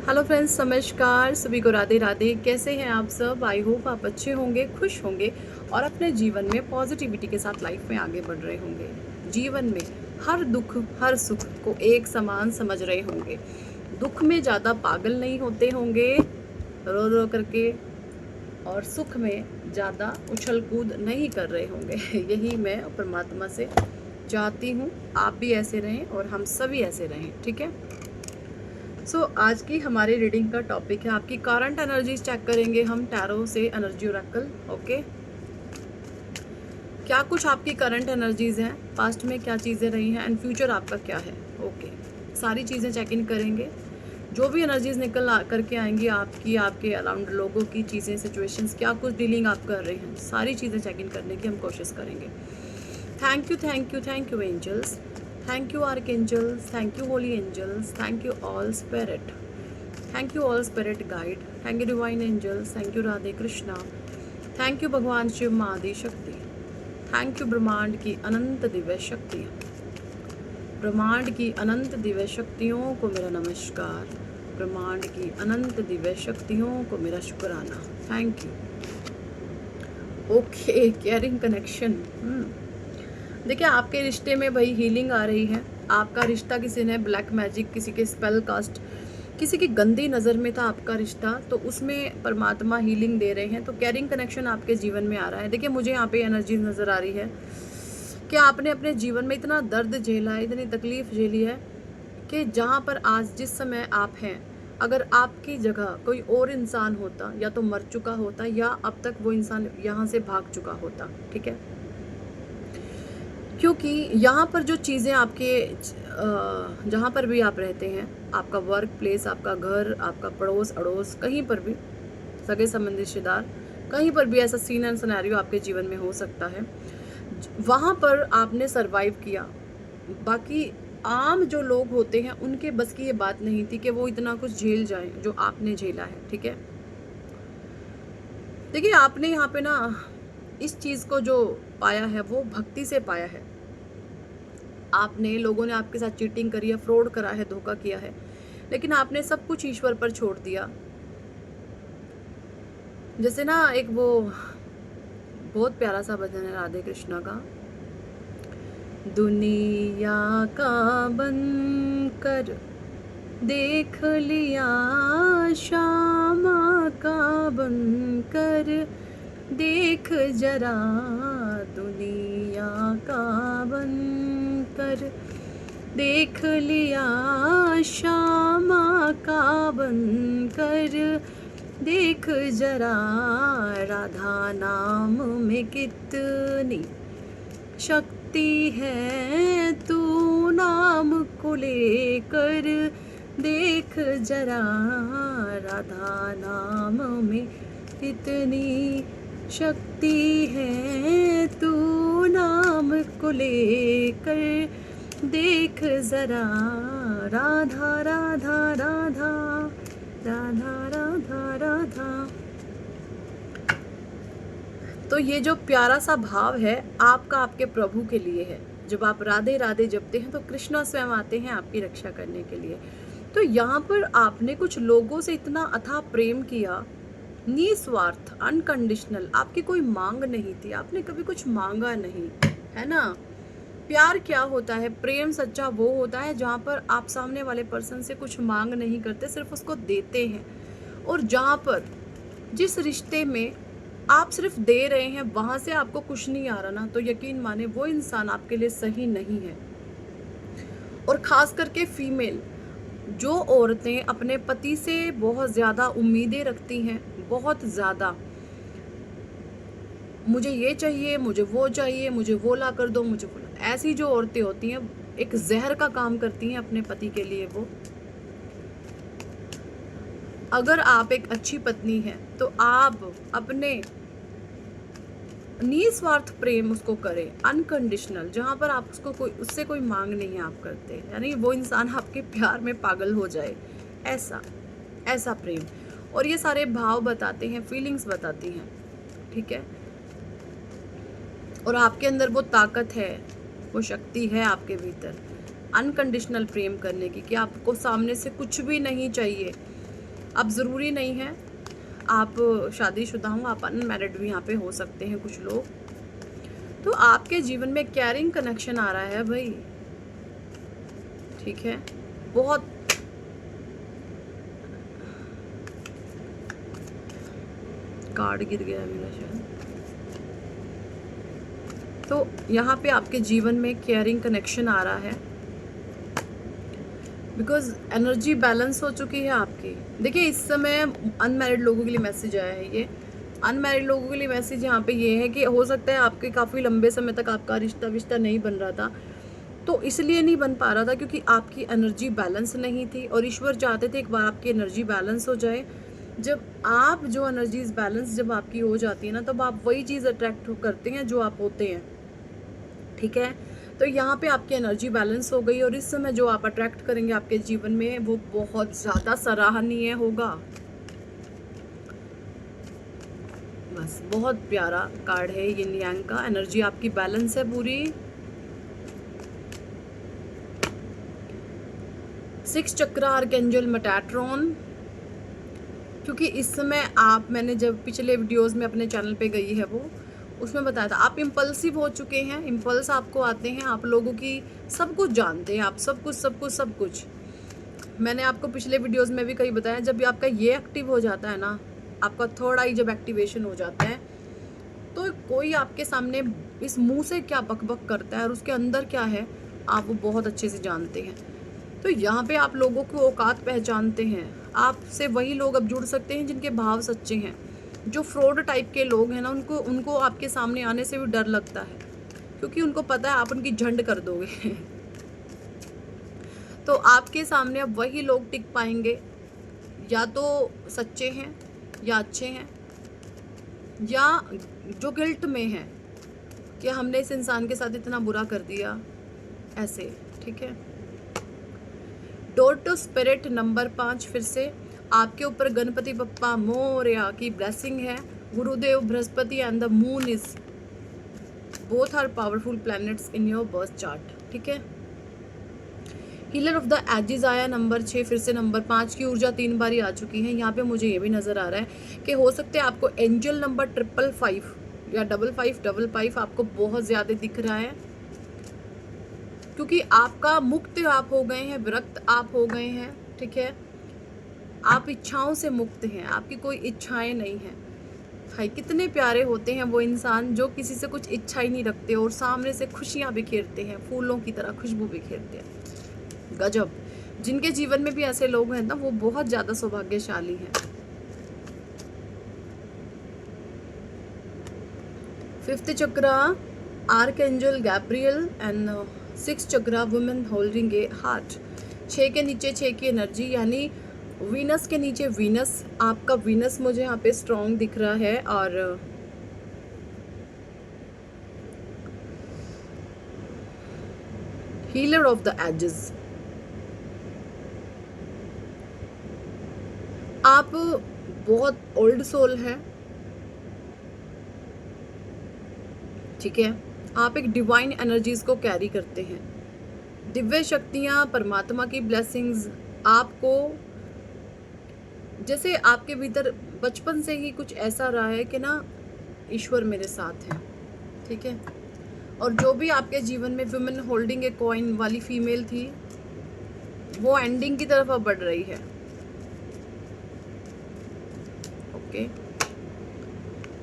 Hello friends, नमस्कार। सभी को राधे राधे। कैसे हैं आप सब? आई होप आप अच्छे होंगे, खुश होंगे और अपने जीवन में पॉजिटिविटी के साथ लाइफ में आगे बढ़ रहे होंगे। जीवन में हर दुख हर सुख को एक समान समझ रहे होंगे। दुख में ज़्यादा पागल नहीं होते होंगे रो रो करके, और सुख में ज़्यादा उछल कूद नहीं कर रहे होंगे। यही मैं परमात्मा से चाहती हूँ। आप भी ऐसे रहें और हम सभी ऐसे रहें, ठीक है। आज की हमारी रीडिंग का टॉपिक है आपकी करंट एनर्जीज। चेक करेंगे हम टैरो से एनर्जी ओरेकल। ओके, क्या कुछ आपकी करंट एनर्जीज हैं, पास्ट में क्या चीज़ें रही हैं एंड फ्यूचर आपका क्या है। ओके, सारी चीज़ें चेक इन करेंगे। जो भी एनर्जीज करके आएंगी आपकी, आपके अराउंड लोगों की, चीज़ें, सिचुएशंस, क्या कुछ डीलिंग आप कर रहे हैं, सारी चीज़ें चेक इन करने की हम कोशिश करेंगे। Thank you, thank you, thank you angels, thank you archangels, thank you holy angels, thank you all spirit, thank you all spirit guide, thank you divine angels, thank you Radhe Krishna, thank you भगवान शिव माँ आदि शक्ति, thank you ब्रह्मांड की अनंत दिव्य शक्तियाँ, ब्रह्मांड की अनंत दिव्य शक्तियों को मेरा नमस्कार, ब्रह्मांड की अनंत दिव्य शक्तियों को मेरा शुक्राना। Thank you. Okay, caring connection. देखिए, आपके रिश्ते में भाई हीलिंग आ रही है। आपका रिश्ता किसी ने ब्लैक मैजिक, किसी के स्पेल कास्ट, किसी की गंदी नज़र में था आपका रिश्ता, तो उसमें परमात्मा हीलिंग दे रहे हैं। तो कैरिंग कनेक्शन आपके जीवन में आ रहा है। देखिए, मुझे यहाँ पे एनर्जी नज़र आ रही है कि आपने अपने जीवन में इतना दर्द झेला है, इतनी तकलीफ झेली है कि जहाँ पर आज जिस समय आप हैं, अगर आपकी जगह कोई और इंसान होता, या तो मर चुका होता या अब तक वो इंसान यहाँ से भाग चुका होता, ठीक है। क्योंकि यहाँ पर जो चीज़ें आपके जहाँ पर भी आप रहते हैं, आपका वर्क प्लेस, आपका घर, आपका पड़ोस अड़ोस, कहीं पर भी सगे संबंधी रिश्तेदार, कहीं पर भी ऐसा सीन एंड सिनेरियो आपके जीवन में हो सकता है। वहाँ पर आपने सरवाइव किया। बाकी आम जो लोग होते हैं उनके बस की ये बात नहीं थी कि वो इतना कुछ झेल जाएं जो आपने झेला है, ठीक है। देखिए, आपने यहाँ पे ना इस चीज़ को जो पाया है वो भक्ति से पाया है। आपने, लोगों ने आपके साथ चीटिंग करी है, फ्रॉड करा है, धोखा किया है, लेकिन आपने सब कुछ ईश्वर पर छोड़ दिया। जैसे ना एक वो बहुत प्यारा सा भजन है राधे कृष्णा का, दुनिया का बनकर देख लिया, श्यामा का बनकर देख जरा, दुनिया का बनकर देख लिया, श्यामा का बनकर देख जरा, राधा नाम में कितनी शक्ति है, तू नाम को लेकर देख जरा, राधा नाम में कितनी शक्ति है, तू नाम को लेकर देख जरा, राधा राधा राधा राधा राधा राधा। तो ये जो प्यारा सा भाव है आपका आपके प्रभु के लिए है। जब आप राधे राधे जपते हैं तो कृष्णा स्वयं आते हैं आपकी रक्षा करने के लिए। तो यहाँ पर आपने कुछ लोगों से इतना अथाह प्रेम किया, निस्वार्थ, अनकंडीशनल, आपकी कोई मांग नहीं थी, आपने कभी कुछ मांगा नहीं, है ना। प्यार क्या होता है, प्रेम सच्चा वो होता है जहाँ पर आप सामने वाले पर्सन से कुछ मांग नहीं करते, सिर्फ उसको देते हैं। और जहाँ पर, जिस रिश्ते में आप सिर्फ दे रहे हैं, वहाँ से आपको कुछ नहीं आ रहा ना, तो यकीन माने वो इंसान आपके लिए सही नहीं है। और ख़ास करके फीमेल, जो औरतें अपने पति से बहुत ज़्यादा उम्मीदें रखती हैं, बहुत ज़्यादा, मुझे ये चाहिए, मुझे वो चाहिए, मुझे वो ला कर दो, मुझे वो, ऐसी जो औरतें होती हैं एक जहर का काम करती हैं अपने पति के लिए। वो, अगर आप एक अच्छी पत्नी हैं तो आप अपने निस्वार्थ प्रेम उसको करें, अनकंडीशनल, जहाँ पर आप उसको उससे कोई मांग नहीं आप करते, यानी वो इंसान आपके प्यार में पागल हो जाए, ऐसा प्रेम। और ये सारे भाव बताते हैं, फीलिंग्स बताती हैं, ठीक है। और आपके अंदर वो ताकत है, वो शक्ति है आपके भीतर अनकंडीशनल प्रेम करने की, कि आपको सामने से कुछ भी नहीं चाहिए, अब ज़रूरी नहीं है आप शादीशुदा हो, आप अनमैरिड भी यहाँ पे हो सकते हैं कुछ लोग। तो आपके जीवन में कैरिंग कनेक्शन आ रहा है भाई, ठीक है। बहुत कार्ड गिर गया मेरा शायद। तो यहाँ पे आपके जीवन में केयरिंग कनेक्शन आ रहा है, बिकॉज एनर्जी बैलेंस हो चुकी है आपकी। देखिए इस समय अनमैरिड लोगों के लिए मैसेज आया है, ये अनमैरिड लोगों के लिए मैसेज यहाँ पे ये है कि हो सकता है आपके काफ़ी लंबे समय तक आपका रिश्ता नहीं बन रहा था, तो इसलिए नहीं बन पा रहा था क्योंकि आपकी एनर्जी बैलेंस नहीं थी, और ईश्वर चाहते थे एक बार आपकी एनर्जी बैलेंस हो जाए। जब आप जो एनर्जीज बैलेंस जब आपकी हो जाती है ना, तब आप वही चीज़ अट्रैक्ट करते हैं जो आप होते हैं, ठीक है। तो यहाँ पे आपकी एनर्जी बैलेंस हो गई, और इस समय जो आप अट्रैक्ट करेंगे आपके जीवन में वो बहुत ज़्यादा सराहनीय होगा। बस बहुत प्यारा कार्ड है ये यांग का। एनर्जी आपकी बैलेंस है पूरी। 6 चक्र आर्कएंजल मेटाट्रॉन, क्योंकि इस समय मैंने जब पिछले वीडियोस में अपने चैनल पे गई है वो, उसमें बताया था आप इम्पल्सिव हो चुके हैं, इम्पल्स आपको आते हैं, आप लोगों की सब कुछ जानते हैं, आप सब कुछ। मैंने आपको पिछले वीडियोस में भी कई बताया, जब आपका ये एक्टिव हो जाता है ना, आपका थर्ड आई जब एक्टिवेशन हो जाता है, तो कोई आपके सामने इस मुंह से क्या बकबक करता है और उसके अंदर क्या है आप वो बहुत अच्छे से जानते हैं। तो यहाँ पे आप लोगों को औकात पहचानते हैं। आपसे वही लोग अब जुड़ सकते हैं जिनके भाव सच्चे हैं। जो फ्रॉड टाइप के लोग हैं ना, उनको आपके सामने आने से भी डर लगता है, क्योंकि उनको पता है आप उनकी झंड कर दोगे। तो आपके सामने अब वही लोग टिक पाएंगे, या तो सच्चे हैं या अच्छे हैं, या जो गिल्ट में है कि हमने इस इंसान के साथ इतना बुरा कर दिया, ऐसे, ठीक है। डोर टू स्पिरिट नंबर 5 फिर से आपके ऊपर गणपति बप्पा मोरया की ब्लेसिंग है। Gurudev Brihaspati and the moon is both are powerful planets in your birth chart, ठीक है। हीलर ऑफ द एजेस आया नंबर 6 फिर से नंबर 5 की ऊर्जा 3 बारी आ चुकी है। यहाँ पे मुझे ये भी नजर आ रहा है कि हो सकता है आपको एंजल नंबर 555 या 5555 आपको बहुत ज्यादा दिख रहा है, क्योंकि आपका मुक्त आप हो गए हैं, विरक्त आप हो गए हैं, ठीक है। आप इच्छाओं से मुक्त हैं, आपकी कोई इच्छाएं नहीं हैं। हाय कितने प्यारे होते हैं वो इंसान जो किसी से कुछ इच्छा ही नहीं रखते और सामने से खुशियां बिखेरते हैं, फूलों की तरह खुशबू बिखेरते हैं। गजब, जिनके जीवन में भी ऐसे लोग हैं ना, वो बहुत ज्यादा सौभाग्यशाली हैं। 5th चक्र आर्कएंजल गैब्रियल एंड 6 चक्र वुमेन होल्डिंग ए हार्ट। 6 के नीचे 6 की एनर्जी, यानी वीनस के नीचे वीनस, आपका वीनस मुझे यहाँ पे स्ट्रॉन्ग दिख रहा है। और हीलर ऑफ द एजेस, आप बहुत ओल्ड सोल है, ठीक है। आप एक डिवाइन एनर्जीज को कैरी करते हैं, दिव्य शक्तियां, परमात्मा की ब्लेसिंग्स आपको, जैसे आपके भीतर बचपन से ही कुछ ऐसा रहा है कि ना ईश्वर मेरे साथ है, ठीक है। और जो भी आपके जीवन में वुमेन होल्डिंग ए कॉइन वाली फीमेल थी, वो एंडिंग की तरफ अब बढ़ रही है, ओके।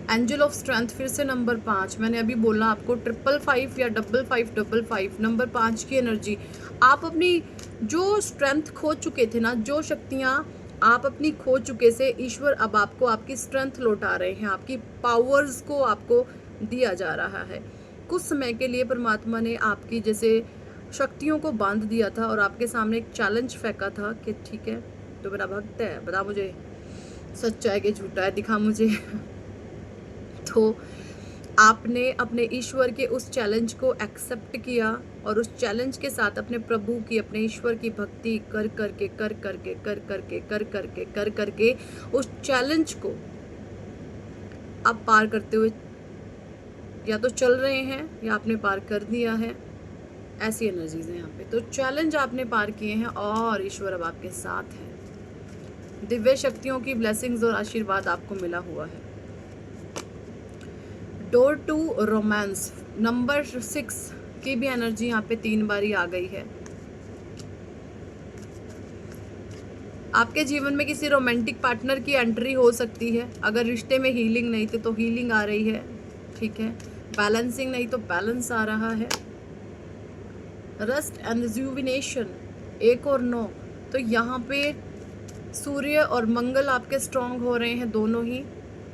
एंजल ऑफ स्ट्रेंथ फिर से नंबर 5, मैंने अभी बोला आपको 555 या 5555 नंबर 5 की एनर्जी। आप अपनी जो स्ट्रेंथ खो चुके थे ना, जो शक्तियां आप अपनी खो चुके से, ईश्वर अब आपको आपकी स्ट्रेंथ लौटा रहे हैं, आपकी पावर्स को आपको दिया जा रहा है। कुछ समय के लिए परमात्मा ने आपकी जैसे शक्तियों को बांध दिया था और आपके सामने एक चैलेंज फेंका था कि ठीक है तो मेरा भक्त है, बता मुझे सच्चा है कि झूठा है, दिखा मुझे। तो आपने अपने ईश्वर के उस चैलेंज को एक्सेप्ट किया और उस चैलेंज के साथ अपने प्रभु की, अपने ईश्वर की भक्ति कर करके उस चैलेंज को आप पार करते हुए या तो चल रहे हैं या आपने पार कर दिया है। ऐसी एनर्जीज हैं यहाँ पे। तो चैलेंज आपने पार किए हैं और ईश्वर अब आपके साथ है। दिव्य शक्तियों की ब्लेसिंग्स और आशीर्वाद आपको मिला हुआ है। डोर टू रोमांस नंबर 6 की भी एनर्जी यहाँ पे 3 बारी आ गई है। आपके जीवन में किसी रोमांटिक पार्टनर की एंट्री हो सकती है। अगर रिश्ते में हीलिंग नहीं थी तो हीलिंग आ रही है, ठीक है। बैलेंसिंग नहीं तो बैलेंस आ रहा है। रस्ट एंड रिजुविनेशन 1 और 9, तो यहाँ पे सूर्य और मंगल आपके स्ट्रांग हो रहे हैं, दोनों ही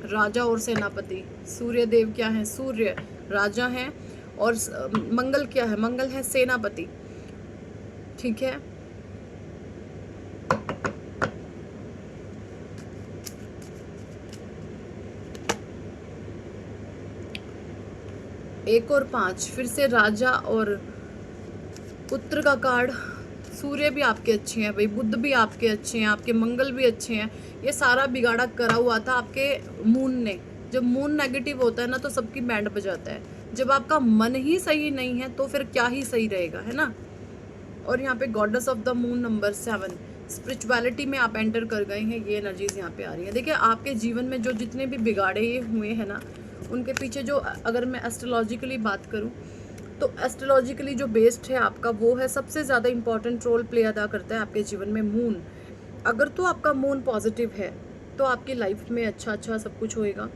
राजा और सेनापति। सूर्य देव क्या है? सूर्य राजा हैं और मंगल क्या है? मंगल है सेनापति, ठीक है। एक और 5 फिर से राजा और पुत्र का कार्ड। सूर्य भी आपके अच्छे हैं भाई, बुध भी आपके अच्छे हैं, आपके मंगल भी अच्छे हैं। ये सारा बिगाड़ा करा हुआ था आपके मून ने। जब मून नेगेटिव होता है ना तो सबकी बैंड बजाता है। जब आपका मन ही सही नहीं है तो फिर क्या ही सही रहेगा, है ना। और यहाँ पे goddess of the moon number 7 spirituality में आप एंटर कर गए हैं। ये एनर्जीज यहाँ पे आ रही है। देखिए आपके जीवन में जो जितने भी बिगाड़े हुए हैं ना, उनके पीछे जो, अगर मैं एस्ट्रोलॉजिकली बात करूँ तो एस्ट्रोलॉजिकली जो बेस्ड है आपका, वो है सबसे ज़्यादा इंपॉर्टेंट रोल प्ले अदा करता है आपके जीवन में मून। अगर तो आपका मून पॉजिटिव है तो आपकी लाइफ में अच्छा सब कुछ होएगा,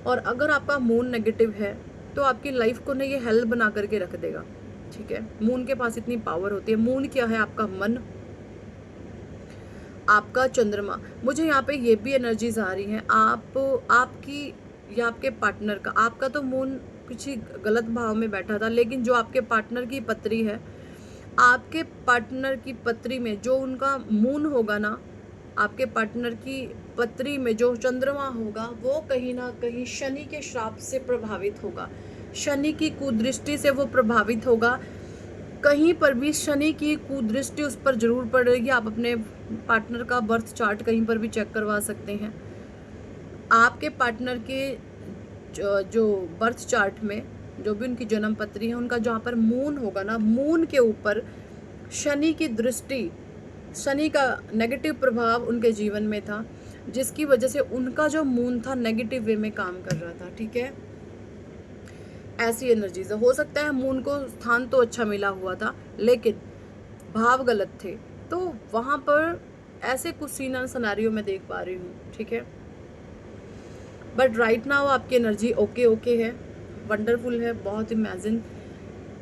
और अगर आपका मून नेगेटिव है तो आपकी लाइफ को ना ये हेल बना करके रख देगा, ठीक है। मून के पास इतनी पावर होती है। मून क्या है? आपका मन, आपका चंद्रमा। मुझे यहाँ पे ये भी एनर्जीज आ रही हैं आपकी या आपके पार्टनर का। आपका तो मून कुछ ही गलत भाव में बैठा था, लेकिन जो आपके पार्टनर की पत्री है, आपके पार्टनर की पत्री में जो उनका मून होगा ना, आपके पार्टनर की पत्री में जो चंद्रमा होगा, वो कहीं ना कहीं शनि के श्राप से प्रभावित होगा, शनि की कुदृष्टि से वो प्रभावित होगा। कहीं पर भी शनि की कुदृष्टि उस पर जरूर पड़ेगी। आप अपने पार्टनर का बर्थ चार्ट कहीं पर भी चेक करवा सकते हैं। आपके पार्टनर के जो बर्थ चार्ट में जो भी उनकी जन्म पत्री है, उनका जहाँ पर मून होगा ना, मून के ऊपर शनि की दृष्टि, शनि का नेगेटिव प्रभाव उनके जीवन में था, जिसकी वजह से उनका जो मून था नेगेटिव वे में काम कर रहा था, ठीक है। ऐसी एनर्जीज हो सकता है मून को स्थान तो अच्छा मिला हुआ था लेकिन भाव गलत थे, तो वहाँ पर ऐसे कुछ सीन सिनेरियो में देख पा रही हूँ, ठीक है। बट राइट नाउ आपकी एनर्जी ओके है, वंडरफुल है, बहुत इमेजिन,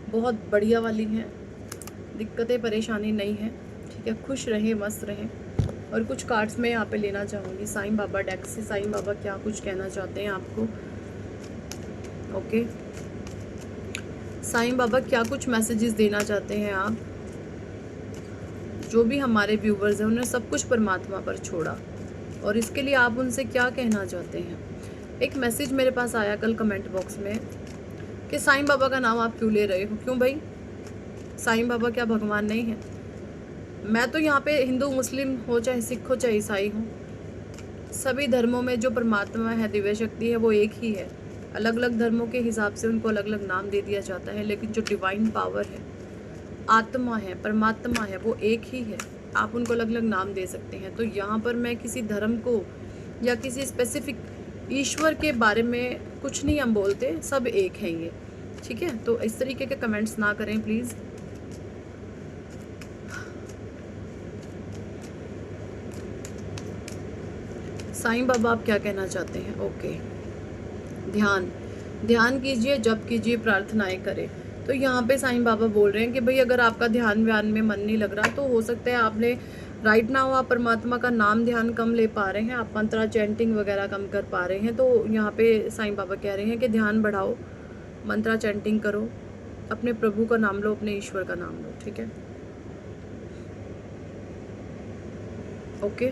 बहुत बढ़िया वाली है। दिक्कतें परेशानी नहीं है, ठीक है। खुश रहें, मस्त रहें। और कुछ कार्ड्स मैं यहाँ पे लेना चाहूँगी साईं बाबा डेक से। साईं बाबा क्या कुछ कहना चाहते हैं आपको? ओके, साईं बाबा क्या कुछ मैसेजेस देना चाहते हैं आप? जो भी हमारे व्यूवर्स हैं उन्हें सब कुछ परमात्मा पर छोड़ा, और इसके लिए आप उनसे क्या कहना चाहते हैं? एक मैसेज मेरे पास आया कल कमेंट बॉक्स में कि साईं बाबा का नाम आप क्यों ले रहे हो? क्यों भाई, साईं बाबा क्या भगवान नहीं है? मैं तो यहाँ पे हिंदू मुस्लिम हो, चाहे सिख हो, चाहे ईसाई हो, सभी धर्मों में जो परमात्मा है, दिव्य शक्ति है, वो एक ही है। अलग अलग धर्मों के हिसाब से उनको अलग अलग नाम दे दिया जाता है, लेकिन जो डिवाइन पावर है, आत्मा है, परमात्मा है, वो एक ही है। आप उनको अलग अलग नाम दे सकते हैं। तो यहाँ पर मैं किसी धर्म को या किसी स्पेसिफिक ईश्वर के बारे में कुछ नहीं हम बोलते, सब एक हैं ये, ठीक है। तो इस तरीके के कमेंट्स ना करें प्लीज़। साईं बाबा आप क्या कहना चाहते हैं? ओके, ध्यान कीजिए, जप कीजिए, प्रार्थनाएं करें। तो यहाँ पे साईं बाबा बोल रहे हैं कि भाई अगर आपका ध्यान व्यान में मन नहीं लग रहा तो हो सकता है आपने राइट नाउ आप परमात्मा का नाम ध्यान कम ले पा रहे हैं, आप मंत्रा चैंटिंग वगैरह कम कर पा रहे हैं। तो यहाँ पे साईं बाबा कह रहे हैं कि ध्यान बढ़ाओ, मंत्रा चैंटिंग करो, अपने प्रभु का नाम लो, अपने ईश्वर का नाम लो, ठीक है। ओके,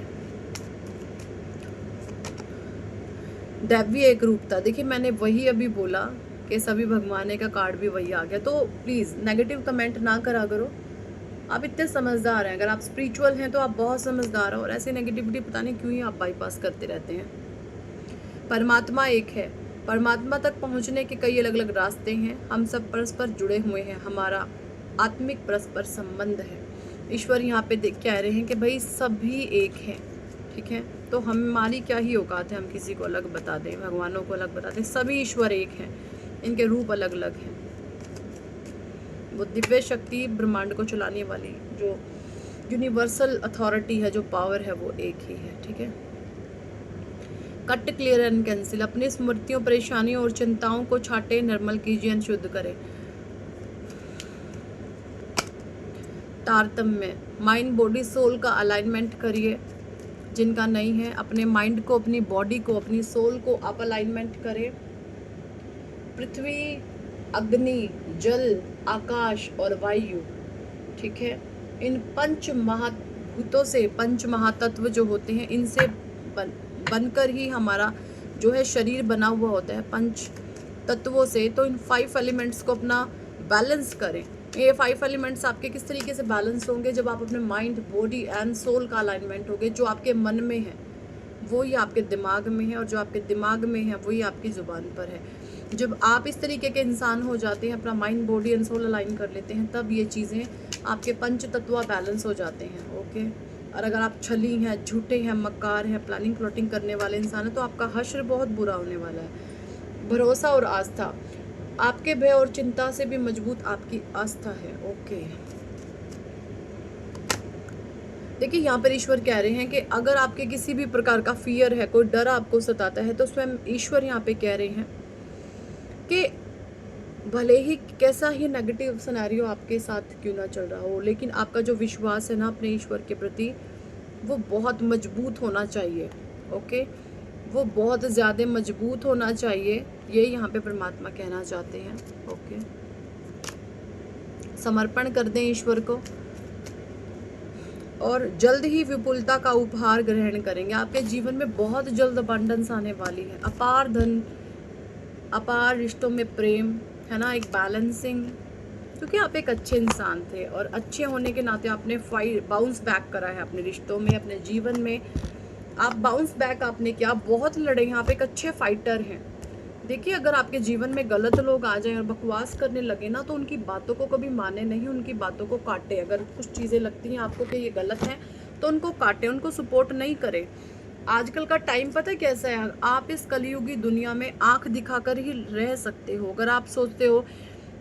दैवी एक रूपता। देखिए मैंने वही अभी बोला कि सभी भगवान का कार्ड भी वही आ गया। तो प्लीज़ नेगेटिव कमेंट ना करा करो। आप इतने समझदार हैं, अगर आप स्पिरिचुअल हैं तो आप बहुत समझदार हो, और ऐसी नेगेटिविटी पता नहीं क्यों ही आप बाईपास करते रहते हैं। परमात्मा एक है, परमात्मा तक पहुंचने के कई अलग अलग रास्ते हैं। हम सब परस्पर जुड़े हुए हैं, हमारा आत्मिक परस्पर संबंध है। ईश्वर यहाँ पे कह रहे हैं कि भाई सभी एक हैं, ठीक है। तो हमारी क्या ही औकात है हम किसी को अलग बता दें, भगवानों को अलग बता दें। सभी ईश्वर एक हैं, इनके रूप अलग अलग हैं। वो दिव्य शक्ति ब्रह्मांड को चलाने वाली जो यूनिवर्सल अथॉरिटी है, जो पावर है, वो एक ही है। ठीक है। Cut, clear and cancel. अपनी स्मृतियों, परेशानियों और चिंताओं को छाटे, निर्मल कीजिए एंड शुद्ध करें। तारतम्य, माइंड बॉडी सोल का अलाइनमेंट करिए। जिनका नहीं है, अपने माइंड को, अपनी बॉडी को, अपनी सोल को आप अलाइनमेंट करें। पृथ्वी, अग्नि, जल, आकाश और वायु, ठीक है, इन पंच महाभूतों से, पंच महातत्व जो होते हैं, इनसे बनकर ही हमारा जो है शरीर बना हुआ होता है, पंच तत्वों से। तो इन 5 एलिमेंट्स को अपना बैलेंस करें। ये 5 एलिमेंट्स आपके किस तरीके से बैलेंस होंगे? जब आप अपने माइंड, बॉडी एंड सोल का अलाइनमेंट होगे। जो आपके मन में है वो ही आपके दिमाग में है, और जो आपके दिमाग में है वही आपकी ज़ुबान पर है। जब आप इस तरीके के इंसान हो जाते हैं, अपना mind, body and soul align कर लेते हैं, तब ये चीज़ें आपके पंच तत्व बैलेंस हो जाते हैं। ओके। और अगर आप छली हैं, झूठे हैं, मक्कार हैं, प्लानिंग प्लॉटिंग करने वाले इंसान हैं, तो आपका हश्र बहुत बुरा होने वाला है। भरोसा और आस्था, आपके भय और चिंता से भी मजबूत आपकी आस्था है। ओके। देखिए, यहाँ पर ईश्वर कह रहे हैं कि अगर आपके किसी भी प्रकार का फियर है, कोई डर आपको सताता है, तो स्वयं ईश्वर यहाँ पे कह रहे हैं कि भले ही कैसा ही नेगेटिव सिनेरियो आपके साथ क्यों ना चल रहा हो, लेकिन आपका जो विश्वास है ना अपने ईश्वर के प्रति, वो बहुत मजबूत होना चाहिए। ओके, वो बहुत ज़्यादा मजबूत होना चाहिए, ये यहाँ पे परमात्मा कहना चाहते हैं। ओके, समर्पण कर दें ईश्वर को और जल्द ही विपुलता का उपहार ग्रहण करेंगे। आपके जीवन में बहुत जल्द अबंडेंस आने वाली है, अपार धन, अपार रिश्तों में प्रेम, है ना, एक बैलेंसिंग। क्योंकि आप एक अच्छे इंसान थे और अच्छे होने के नाते आपने बाउंस बैक करा है अपने रिश्तों में, अपने जीवन में आप बाउंस बैक आपने किया। बहुत लड़े हैं, आप एक अच्छे फाइटर हैं। देखिए, अगर आपके जीवन में गलत लोग आ जाएं और बकवास करने लगे ना, तो उनकी बातों को कभी माने नहीं, उनकी बातों को काटे। अगर कुछ चीज़ें लगती हैं आपको कि ये गलत है, तो उनको काटे, उनको सपोर्ट नहीं करें। आजकल का टाइम पता है कैसा है? आप इस कलयुगी दुनिया में आंख दिखाकर ही रह सकते हो। अगर आप सोचते हो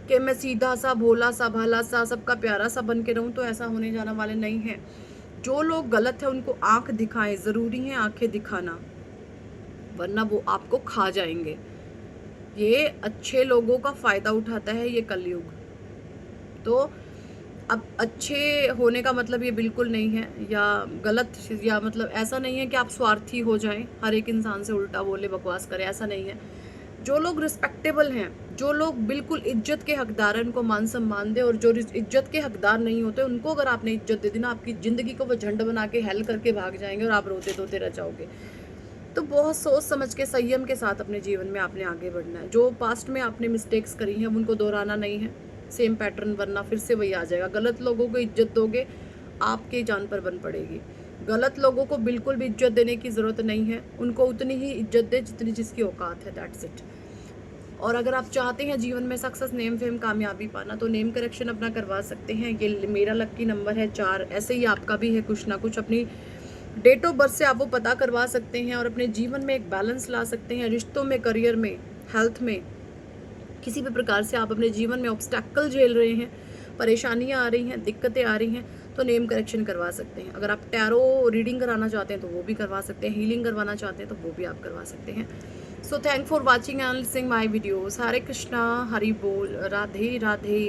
कि मैं सीधा सा, भोला सा, भला सा, सबका प्यारा सा बन के रहूं, तो ऐसा होने जाने वाले नहीं है। जो लोग गलत है उनको आंख दिखाएं, ज़रूरी है आंखें दिखाना, वरना वो आपको खा जाएंगे। ये अच्छे लोगों का फ़ायदा उठाता है ये कलयुग। तो अब अच्छे होने का मतलब ये बिल्कुल नहीं है, या गलत, या मतलब ऐसा नहीं है कि आप स्वार्थी हो जाएं, हर एक इंसान से उल्टा बोले, बकवास करें, ऐसा नहीं है। जो लोग रिस्पेक्टेबल हैं, जो लोग बिल्कुल इज्जत के हकदार हैं, उनको मान सम्मान दे, और जो इज्जत के हकदार नहीं होते उनको अगर आपने इज्जत दे दी ना, आपकी ज़िंदगी को वो झंड बना के हेल करके भाग जाएंगे और आप रोते धोते रह जाओगे। तो बहुत सोच समझ के, संयम के साथ अपने जीवन में आपने आगे बढ़ना है। जो पास्ट में आपने मिस्टेक्स करी हैं उनको दोहराना नहीं है, सेम पैटर्न, वरना फिर से वही आ जाएगा। गलत लोगों को इज्जत दोगे, आपके जान पर बन पड़ेगी। गलत लोगों को बिल्कुल भी इज्जत देने की ज़रूरत नहीं है, उनको उतनी ही इज्जत दे जितनी जिसकी औकात है, दैट्स इट। और अगर आप चाहते हैं जीवन में सक्सेस, नेम फेम, कामयाबी पाना, तो नेम करेक्शन अपना करवा सकते हैं। ये मेरा लकी नंबर है 4, ऐसे ही आपका भी है कुछ ना कुछ। अपनी डेट ऑफ बर्थ से आप वो पता करवा सकते हैं और अपने जीवन में एक बैलेंस ला सकते हैं। रिश्तों में, करियर में, हेल्थ में, किसी भी प्रकार से आप अपने जीवन में ऑब्स्टैकल झेल रहे हैं, परेशानियां आ रही हैं, दिक्कतें आ रही हैं, तो नेम करेक्शन करवा सकते हैं। अगर आप टैरो रीडिंग कराना चाहते हैं तो वो भी करवा सकते हैं, हीलिंग करवाना चाहते हैं तो वो भी आप करवा सकते हैं। So thank for watching and listening my videos. Hare Krishna, Hari बोल, राधे राधे।